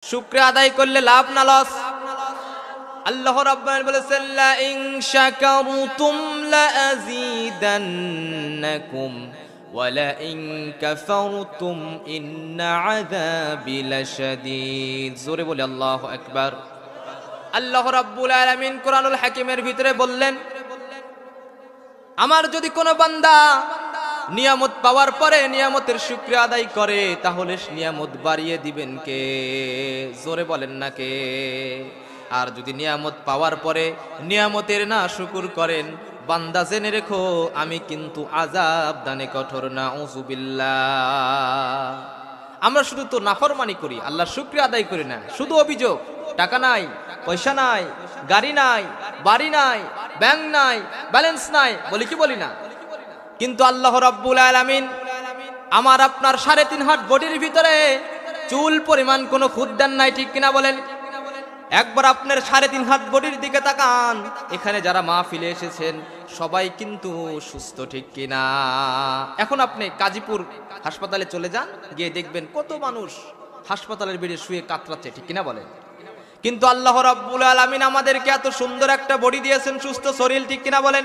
শুকরিয়া আদায় করলে লাভ না লস? আল্লাহ রাব্বুল আলামিন বলেছেন লা ইন শাকারতুম লা আযীদান্নাকুম ওয়া লা ইন কাফারতুম ইন্না আযাবি লাশাদীদ। জোরে বলে আল্লাহু আকবার। আল্লাহ রাব্বুল আলামিন কোরআনুল হাকিমের ভিতরে বললেন, আমার যদি কোনো বান্দা নিয়ামত পাওয়ার পরে নিয়ামতের শুকরিয়া আদায় করে, তাহলে নিয়ামত বাড়িয়ে দিবেন কে? জোরে বলেন না কে? আর যদি নিয়ামত পাওয়ার পরে নিয়ামতের না শুকর করেন, বান্দা জেনে রেখো আমি কিন্তু আযাব দানে কঠোর। নাউযুবিল্লাহ। আমরা শুধু তো নাফরমানি করি, আল্লাহর শুকরিয়া আদায় করি না। শুধু অভিযোগ, টাকা নাই, পয়সা নাই, গাড়ি নাই, বাড়ি নাই, ব্যাংক নাই, ব্যালেন্স নাই, বলি কি বলি না? কিন্তু আল্লাহ রাব্বুল আলামিন আমার আপনার 3.5 হাত বডির ভিতরে চুল পরিমাণ কোনো খুদ দেন নাই, ঠিক কিনা বলেন? একবার আপনার 3.5 হাত বডির দিকে তাকান, এখানে যারা মাহফিলে এসেছেন সবাই কিন্তু সুস্থ, ঠিক কিনা? এখন আপনি গাজীপুর হাসপাতালে চলে যান, গিয়ে দেখবেন কত মানুষ হাসপাতালের বেডে শুয়ে কাতরাচ্ছে, ঠিক কিনা বলেন? কিন্তু আল্লাহ রাব্বুল আলামিন আমাদেরকে এত সুন্দর একটা বডি দিয়েছেন, সুস্থ শরীর, ঠিক কিনা বলেন?